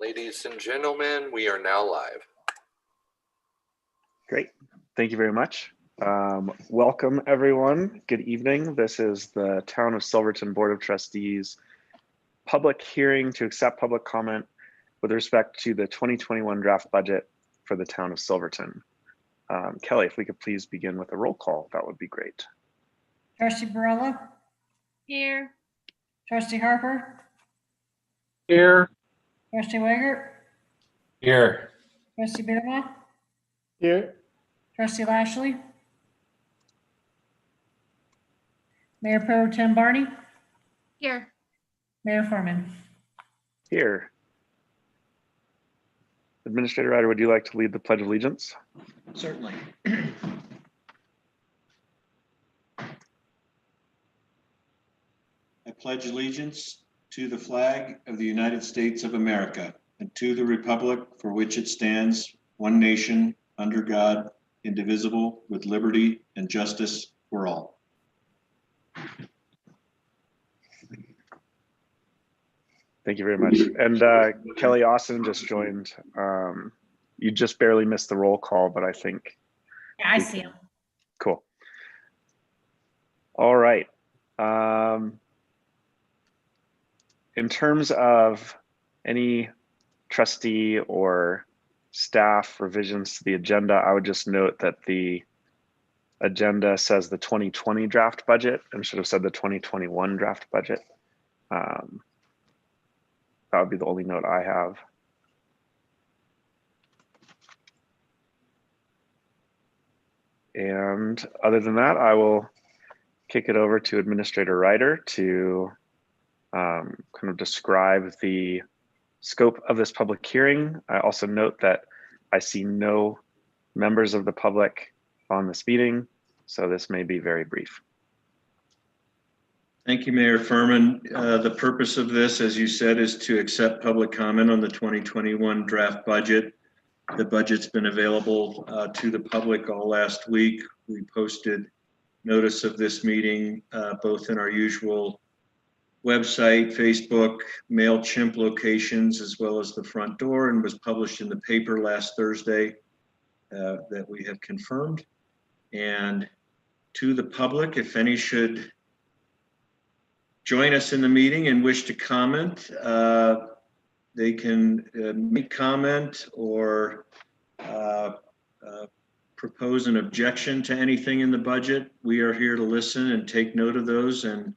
Ladies and gentlemen, we are now live. Great. Thank you very much. Welcome, everyone. Good evening. This is the Town of Silverton Board of Trustees public hearing to accept public comment with respect to the 2021 draft budget for the Town of Silverton. Kelly, if we could please begin with a roll call, that would be great. Trustee Barella? Here. Trustee Harper? Here. Trustee Weigert? Here. Trustee Bierma? Here. Trustee Lashley? Mayor Pro Tem Barney? Here. Mayor Furman? Here. Administrator Ryder, would you like to lead the Pledge of Allegiance? Certainly. I pledge allegiance to the flag of the United States of America and to the republic for which it stands, one nation, under God, indivisible, with liberty and justice for all. Thank you very much. And Kelly Austin just joined. You just barely missed the roll call, but I think. Yeah, I see him. Cool. All right. In terms of any trustee or staff revisions to the agenda, I would just note that the agenda says the 2020 draft budget and should have said the 2021 draft budget. That would be the only note I have. And other than that, I will kick it over to Administrator Ryder to kind of describe the scope of this public hearing. I also note that I see no members of the public on this meeting, so this may be very brief. Thank you, Mayor Furman. The purpose of this, as you said, is to accept public comment on the 2021 draft budget. The budget's been available to the public all last week. We posted notice of this meeting both in our usual website, Facebook, MailChimp locations, as well as the front door, and was published in the paper last Thursday that we have confirmed. And to the public, if any should join us in the meeting and wish to comment, they can make comment or propose an objection to anything in the budget. We are here to listen and take note of those and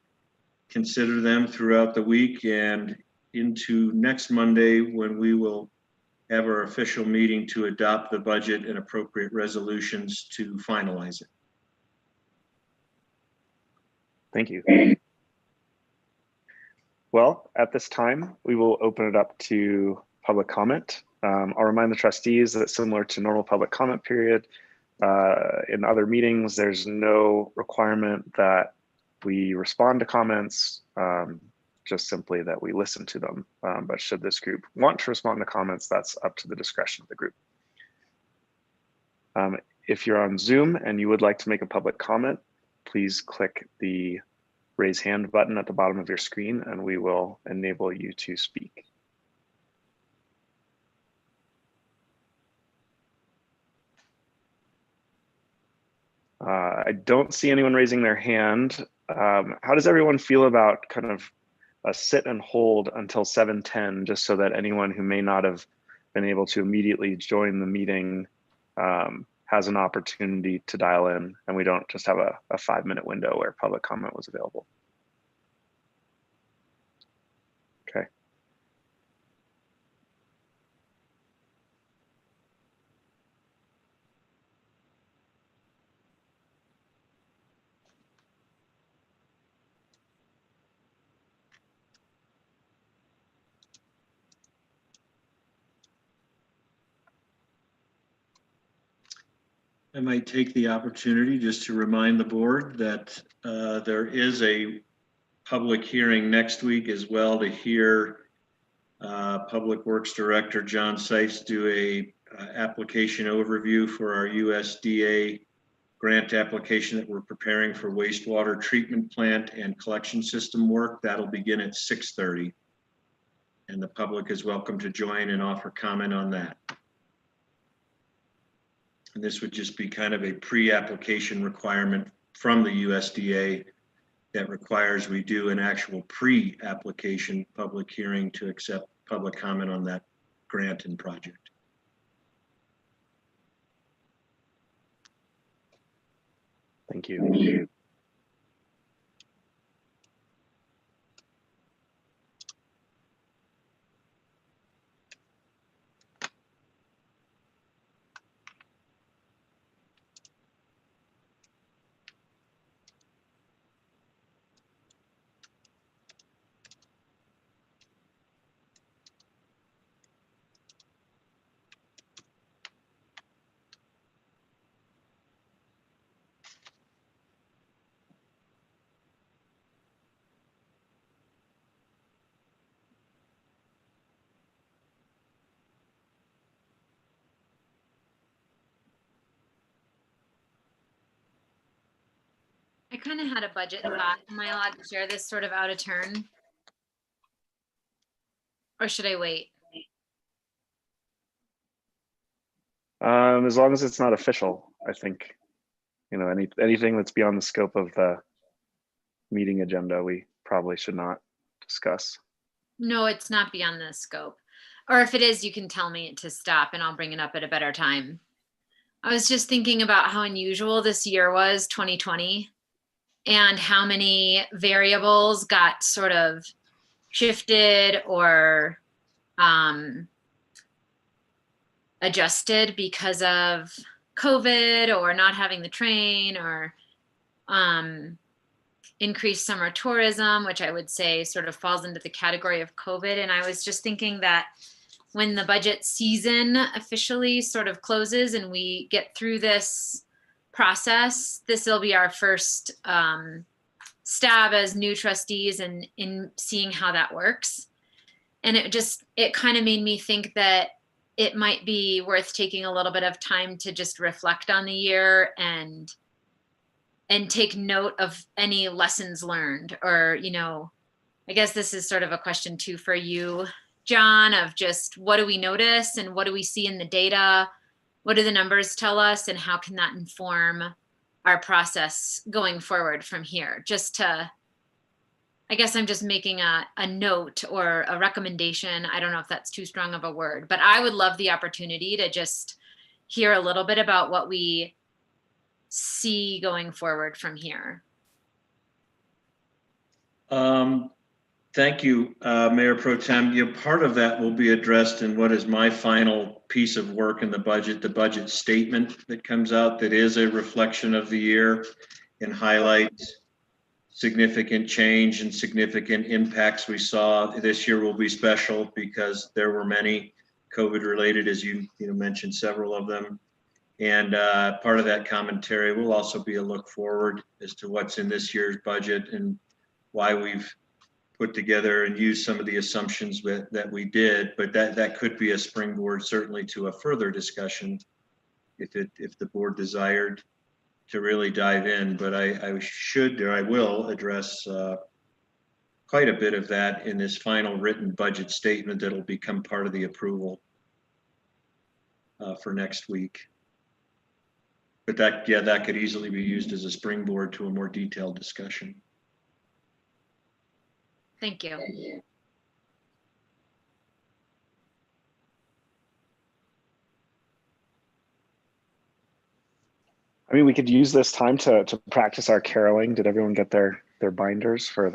consider them throughout the week and into next Monday, when we will have our official meeting to adopt the budget and appropriate resolutions to finalize it. Thank you. Well, at this time, we will open it up to public comment. I'll remind the trustees that similar to normal public comment period, in other meetings, there's no requirement that we respond to comments, just simply that we listen to them. But should this group want to respond to comments, that's up to the discretion of the group. If you're on Zoom and you would like to make a public comment, please click the raise hand button at the bottom of your screen and we will enable you to speak. I don't see anyone raising their hand. How does everyone feel about kind of a sit and hold until 7:10, just so that anyone who may not have been able to immediately join the meeting has an opportunity to dial in, and we don't just have a 5-minute window where public comment was available? Okay. I might take the opportunity just to remind the board that there is a public hearing next week as well to hear Public Works Director John Seitz do a application overview for our USDA grant application that we're preparing for wastewater treatment plant and collection system work. That'll begin at 6:30. And the public is welcome to join and offer comment on that. And this would just be kind of a pre-application requirement from the USDA that requires we do an actual pre-application public hearing to accept public comment on that grant and project. Thank you. I kind of had a budget thought. Am I allowed to share this sort of out of turn? Or should I wait? As long as it's not official, I think, anything that's beyond the scope of the meeting agenda, we probably should not discuss. No, it's not beyond the scope. Or if it is, you can tell me to stop and I'll bring it up at a better time. I was just thinking about how unusual this year was, 2020, and how many variables got sort of shifted or adjusted because of COVID or not having the train or increased summer tourism, which I would say sort of falls into the category of COVID. And I was just thinking that when the budget season officially sort of closes and we get through this process, this will be our first stab as new trustees and in seeing how that works. And it kind of made me think that it might be worth taking a little bit of time to just reflect on the year and take note of any lessons learned, or, I guess this is sort of a question too for you, John, of just what do we notice and what do we see in the data? What do the numbers tell us, and how can that inform our process going forward from here? I guess I'm just making a note or a recommendation. I don't know if that's too strong of a word, but I would love the opportunity to just hear a little bit about what we see going forward from here. Thank you, Mayor Pro Tem. Part of that will be addressed in what is my final piece of work in the budget statement that comes out, that is a reflection of the year and highlights significant change and significant impacts we saw. This year will be special because there were many COVID related, as you mentioned several of them. And part of that commentary will also be a look forward as to what's in this year's budget and why we've put together and used some of the assumptions that we did. But that could be a springboard certainly to a further discussion if the board desired to really dive in. But I will address quite a bit of that in this final written budget statement that'll become part of the approval for next week. But that could easily be used as a springboard to a more detailed discussion. Thank you. I mean, we could use this time to practice our caroling. Did everyone get their binders with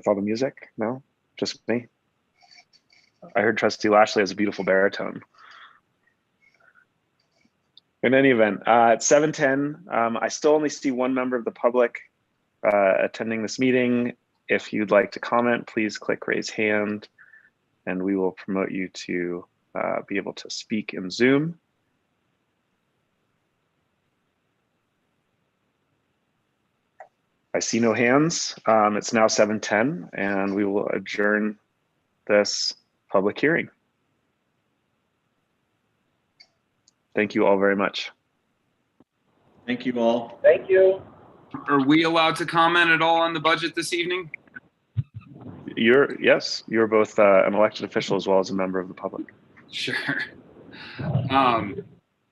all the music? No, just me. I heard Trustee Lashley has a beautiful baritone. In any event, at 7:10, I still only see one member of the public attending this meeting. If you'd like to comment, please click raise hand and we will promote you to be able to speak in Zoom. I see no hands. It's now 7:10 and we will adjourn this public hearing. Thank you all very much. Thank you all. Thank you. Are we allowed to comment at all on the budget this evening? you're both an elected official as well as a member of the public. Sure.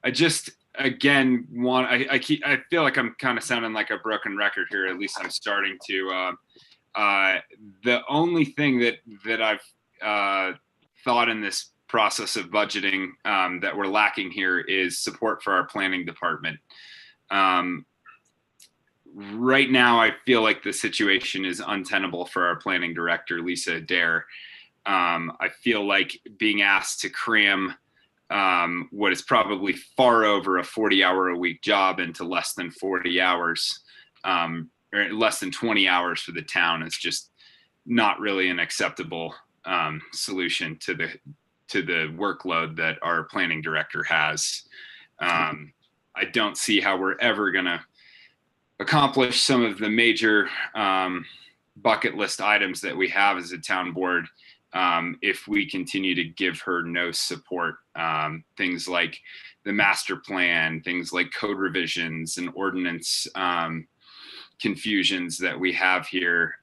I just, again, I feel like I'm kind of sounding like a broken record here. At least I'm starting to. The only thing that I've thought in this process of budgeting that we're lacking here is support for our planning department. Right now, I feel like the situation is untenable for our planning director, Lisa Adair. I feel like being asked to cram what is probably far over a 40-hour-a-week job into less than 40 hours, or less than 20 hours for the town is just not really an acceptable solution to the workload that our planning director has. I don't see how we're ever going to accomplish some of the major bucket list items that we have as a town board if we continue to give her no support. Things like the master plan, things like code revisions and ordinance confusions that we have here.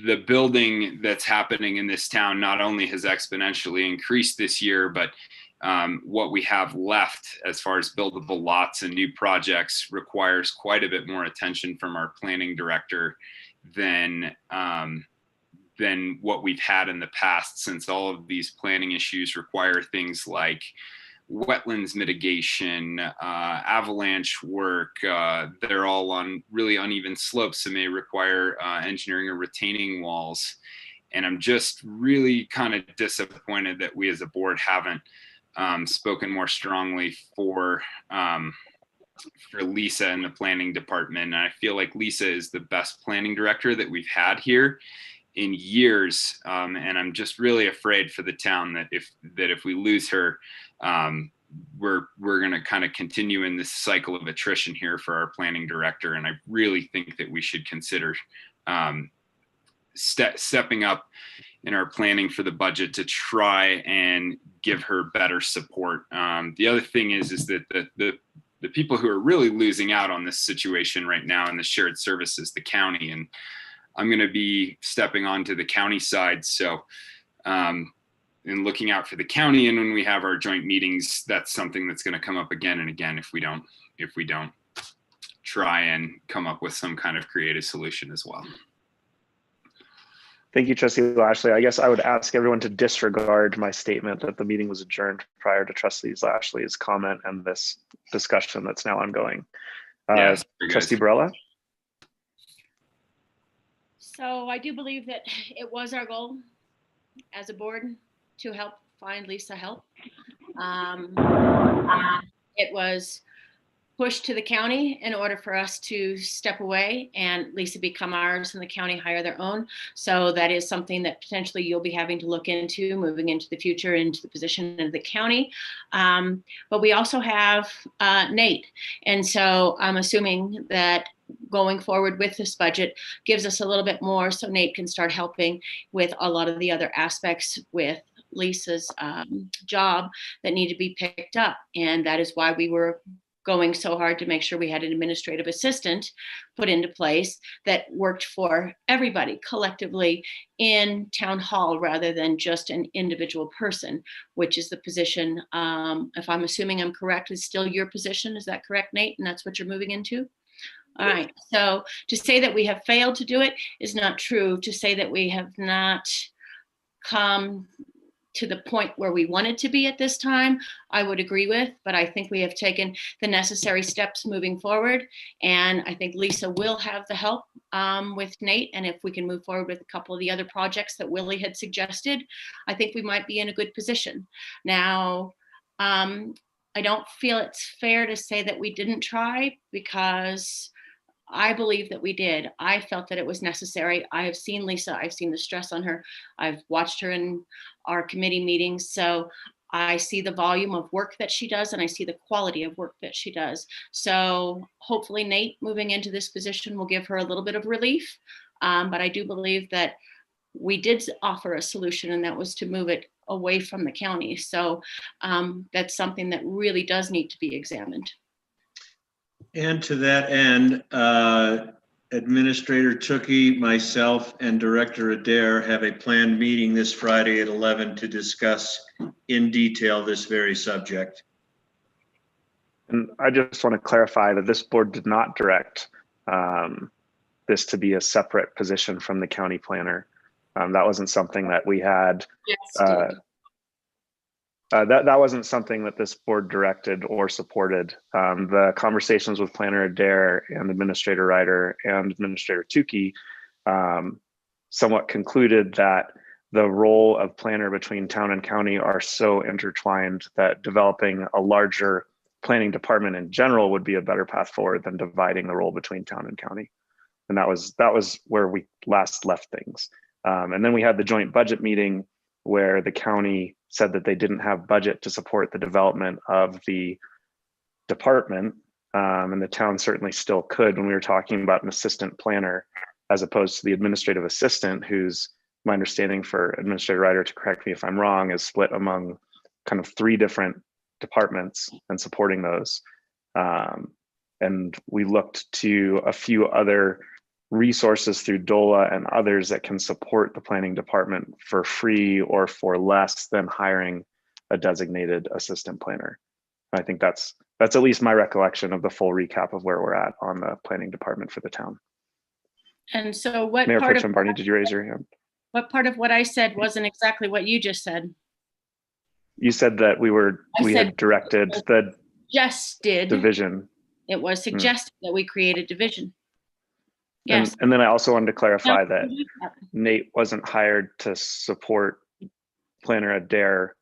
The building that's happening in this town not only has exponentially increased this year, but what we have left as far as buildable lots and new projects requires quite a bit more attention from our planning director than what we've had in the past, since all of these planning issues require things like wetlands mitigation, avalanche work. They're all on really uneven slopes and may require engineering or retaining walls. And I'm just really kind of disappointed that we as a board haven't spoken more strongly for Lisa and the planning department. And I feel like Lisa is the best planning director that we've had here in years. And I'm just really afraid for the town that if we lose her, we're going to kind of continue in this cycle of attrition here for our planning director. And I really think that we should consider stepping up in our planning for the budget to try and give her better support. The other thing is that the people who are really losing out on this situation right now in the shared services, the county, and I'm going to be stepping onto the county side. So, and looking out for the county. And when we have our joint meetings, that's something that's going to come up again and again if we don't try and come up with some kind of creative solution as well. Thank you, Trustee Lashley. I guess I would ask everyone to disregard my statement that the meeting was adjourned prior to Trustee Lashley's comment and this discussion that's now ongoing. Yes, Trustee Barella? So I do believe that it was our goal as a board to help find Lisa help. It was pushed to the county in order for us to step away and Lisa become ours and the county hire their own. So that is something that potentially you'll be having to look into moving into the future, into the position of the county. But we also have Nate. And so I'm assuming that going forward with this budget gives us a little bit more so Nate can start helping with a lot of the other aspects with Lisa's job that need to be picked up. And that is why we were going so hard to make sure we had an administrative assistant put into place that worked for everybody collectively in town hall rather than just an individual person, which is the position, if I'm assuming I'm correct, is still your position. Is that correct, Nate? And that's what you're moving into? All right. So to say that we have failed to do it is not true. To say that we have not come to the point where we wanted to be at this time, I would agree with, but I think we have taken the necessary steps moving forward. And I think Lisa will have the help with Nate. And if we can move forward with a couple of the other projects that Willie had suggested, I think we might be in a good position. Now, I don't feel it's fair to say that we didn't try, because I believe that we did. I felt that it was necessary. I have seen Lisa. I've seen the stress on her. I've watched her in our committee meetings. So I see the volume of work that she does, and I see the quality of work that she does. So hopefully Nate moving into this position will give her a little bit of relief. But I do believe that we did offer a solution, and that was to move it away from the county. So that's something that really does need to be examined. And to that end, Administrator Tookie, myself, and Director Adair have a planned meeting this Friday at 11 to discuss in detail this very subject. And I just want to clarify that this board did not direct this to be a separate position from the county planner. That wasn't something that we had. Yes, That wasn't something that this board directed or supported. The conversations with Planner Adair and Administrator Ryder and Administrator Tukey somewhat concluded that the role of planner between town and county are so intertwined that developing a larger planning department in general would be a better path forward than dividing the role between town and county. And that was where we last left things. And then we had the joint budget meeting where the county said that they didn't have budget to support the development of the department. And the town certainly still could when we were talking about an assistant planner, as opposed to the administrative assistant, who's, my understanding for Administrator Ryder, to correct me if I'm wrong, is split among kind of 3 different departments and supporting those. And we looked to a few other resources through DOLA and others that can support the planning department for free or for less than hiring a designated assistant planner. I think that's at least my recollection of the full recap of where we're at on the planning department for the town. and so what Mayor Pro part of, Tem Barney, did you raise your hand? what part of what I said wasn't exactly what you just said? You said that we said- had directed the Just did. division. It was suggested that we create a division. And, Yes. and then I also wanted to clarify No, that Nate wasn't hired to support Planner Adair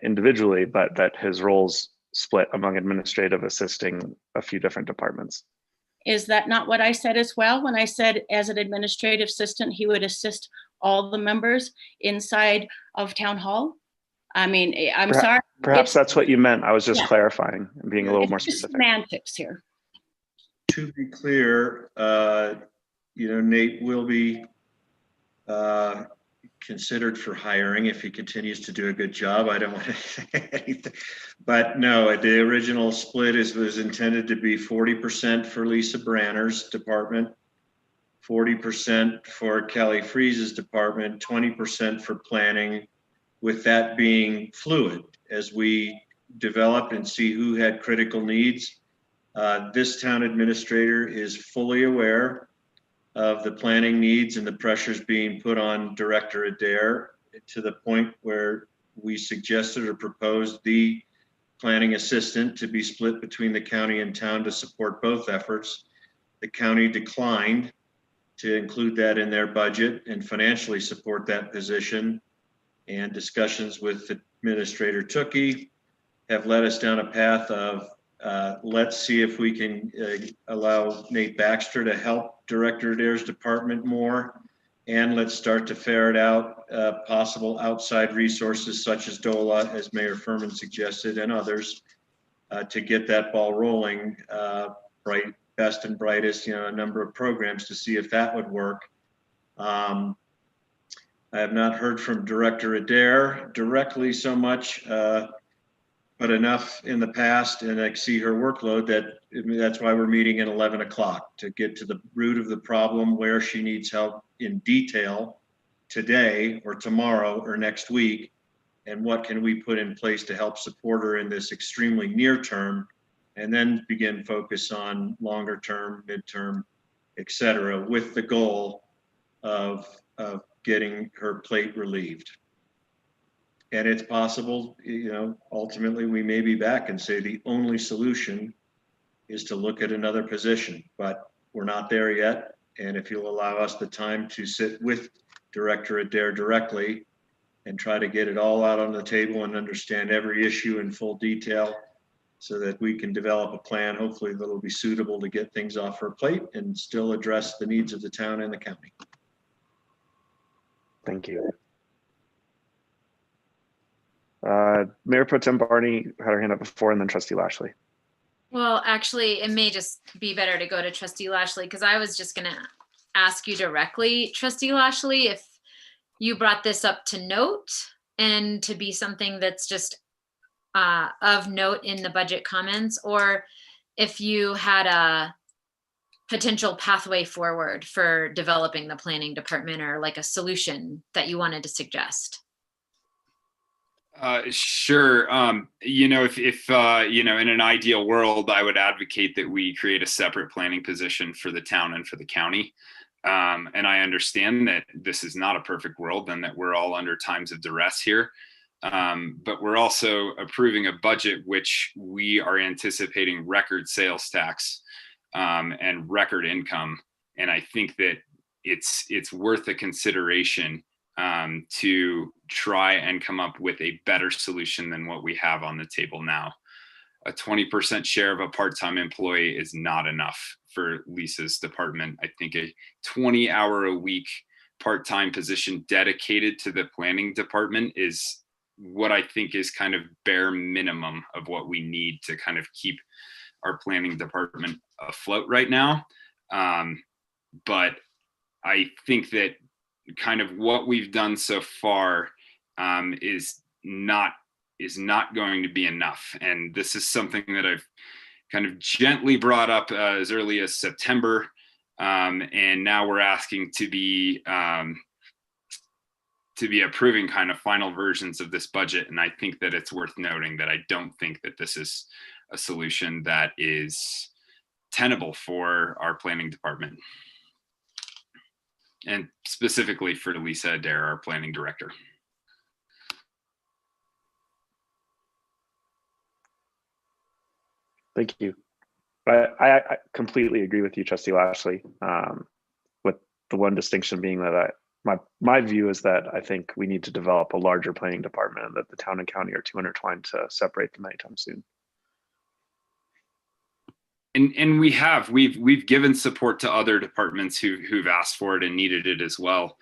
individually, but that his roles split among administrative assisting a few different departments. Is that not what I said as well? When I said as an administrative assistant, he would assist all the members inside of town hall? I mean, I'm sorry. Perhaps It's- that's what you meant. I was just Yeah. clarifying and being a little more It's just specific. semantics here. To be clear, Nate will be considered for hiring if he continues to do a good job. I don't want to say anything, but no, the original split was intended to be 40% for Lisa Branner's department, 40% for Kelly Freese's department, 20% for planning, with that being fluid as we develop and see who had critical needs. This town administrator is fully aware of the planning needs and the pressures being put on Director Adair, to the point where we suggested or proposed the planning assistant to be split between the county and town to support both efforts. The county declined to include that in their budget and financially support that position. And discussions with Administrator Tookie have led us down a path of let's see if we can allow Nate Baxter to help Director Adair's department more. And let's start to ferret out possible outside resources such as DOLA, as Mayor Furman suggested, and others to get that ball rolling. Best and brightest, a number of programs to see if that would work. I have not heard from Director Adair directly so much, but enough in the past, and I see her workload that's why we're meeting at 11 o'clock to get to the root of the problem, where she needs help in detail today or tomorrow or next week, and what can we put in place to help support her in this extremely near term, and then begin focus on longer term, midterm, et cetera, with the goal of getting her plate relieved. And it's possible, ultimately we may be back and say the only solution is to look at another position, but we're not there yet. And if you'll allow us the time to sit with Director Adair directly and try to get it all out on the table and understand every issue in full detail, so that we can develop a plan, hopefully that'll be suitable to get things off her plate and still address the needs of the town and the county. Thank you. Mayor Pro Tem Barney had her hand up before, and then Trustee Lashley. Well, actually, it may just be better to go to Trustee Lashley, because I was just going to ask you directly, Trustee Lashley, if you brought this up to note and to be something that's just of note in the budget comments, or if you had potential pathway forward for developing the planning department, or like a solution that you wanted to suggest. Sure. If in an ideal world, I would advocate that we create a separate planning position for the town and for the county. And I understand that this is not a perfect world and that we're all under times of duress here. But we're also approving a budget which we are anticipating record sales tax and record income. And I think that it's worth a consideration to try and come up with a better solution than what we have on the table now. A 20% share of a part-time employee is not enough for Lisa's department. I think a 20-hour-a-week part-time position dedicated to the planning department is what I think is kind of bare minimum of what we need to kind of keep our planning department afloat right now. But I think that kind of what we've done so far is not going to be enough. And this is something that I've kind of gently brought up as early as September. And now we're asking to be approving kind of final versions of this budget. And I think that it's worth noting that I don't think that this is a solution that is tenable for our planning department. And specifically for Lisa Adair, our planning director. Thank you. I completely agree with you, Trustee Lashley. With the one distinction being that my view is that I think we need to develop a larger planning department, and that the town and county are too intertwined to separate them anytime soon. And we've given support to other departments who've asked for it and needed it as well.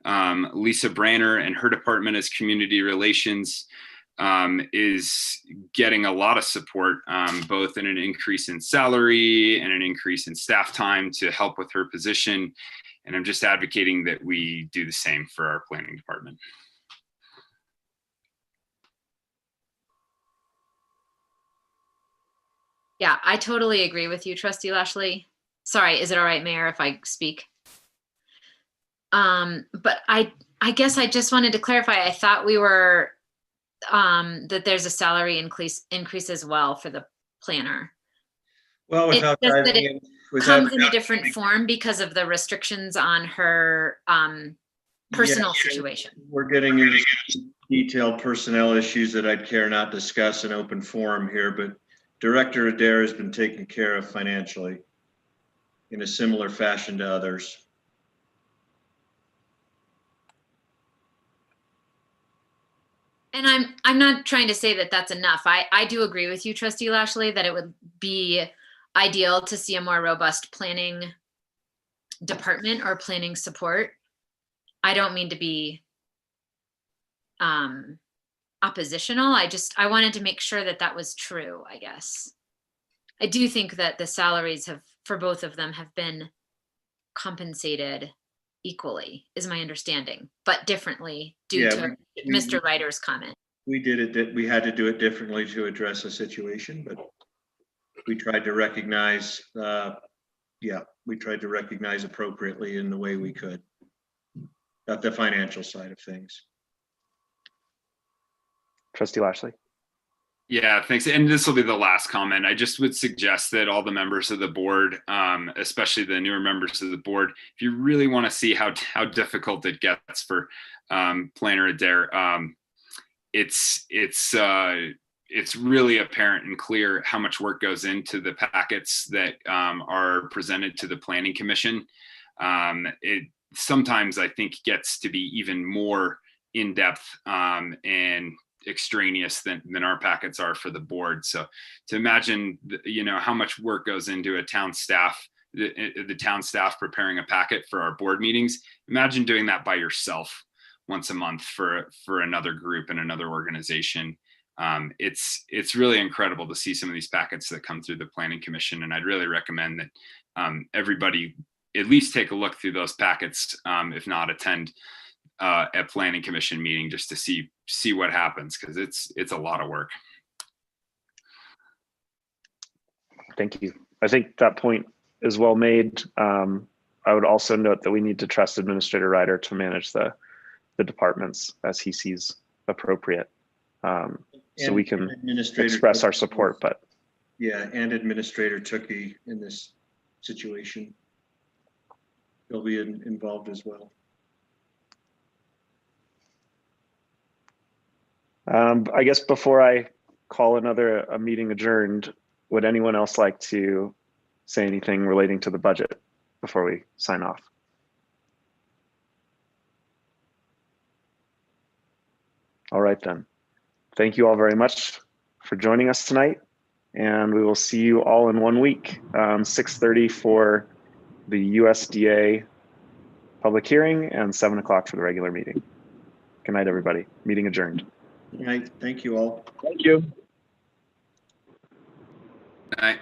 Lisa Branner and her department as community relations is getting a lot of support, both in an increase in salary and an increase in staff time to help with her position. And I'm just advocating that we do the same for our planning department. Yeah, I totally agree with you, Trustee Lashley. Sorry, is it all right, Mayor, if I speak? But I guess I just wanted to clarify. I thought we were that there's a salary increase as well for the planner. Well, without It's just that diving it in, without comes in a different form because of the restrictions on her personal situation. We're getting into detailed personnel issues that I'd care not discuss in open forum here, but Director Adair has been taken care of financially in a similar fashion to others. And I'm not trying to say that that's enough. I do agree with you, Trustee Lashley, that it would be ideal to see a more robust planning department or planning support. I don't mean to be oppositional. I wanted to make sure that that was true, I guess. I do think that the salaries for both of them have been compensated equally, is my understanding, but differently due to Mr. Ryder's comment. We did it, we had to do it differently to address the situation, but we tried to recognize, we tried to recognize appropriately in the way we could. Got the financial side of things. Trustee Lashley. Yeah, thanks. And this will be the last comment. I just would suggest that all the members of the board, especially the newer members of the board, if you really want to see how difficult it gets for Planner Adair, it's really apparent and clear how much work goes into the packets that are presented to the Planning Commission. It sometimes, I think, gets to be even more in-depth and extraneous than our packets are for the board. So to imagine, how much work goes into a town staff, the town staff preparing a packet for our board meetings. Imagine doing that by yourself once a month for another group and another organization. It's really incredible to see some of these packets that come through the Planning Commission, and I'd really recommend that everybody at least take a look through those packets, if not attend a Planning Commission meeting, just to see what happens, because it's a lot of work. Thank you. I think that point is well made. I would also note that we need to trust Administrator Ryder to manage the departments as he sees appropriate. So we can Administrator express our Tukey- support, but Yeah, and Administrator Tukey in this situation. He'll be involved as well. I guess before I call a meeting adjourned, would anyone else like to say anything relating to the budget before we sign off? All right then. Thank you all very much for joining us tonight, and we will see you all in 1 week, 6:30 for the USDA public hearing and 7 o'clock for the regular meeting. Good night, everybody. Meeting adjourned. All right, thank you all. Thank you. All right.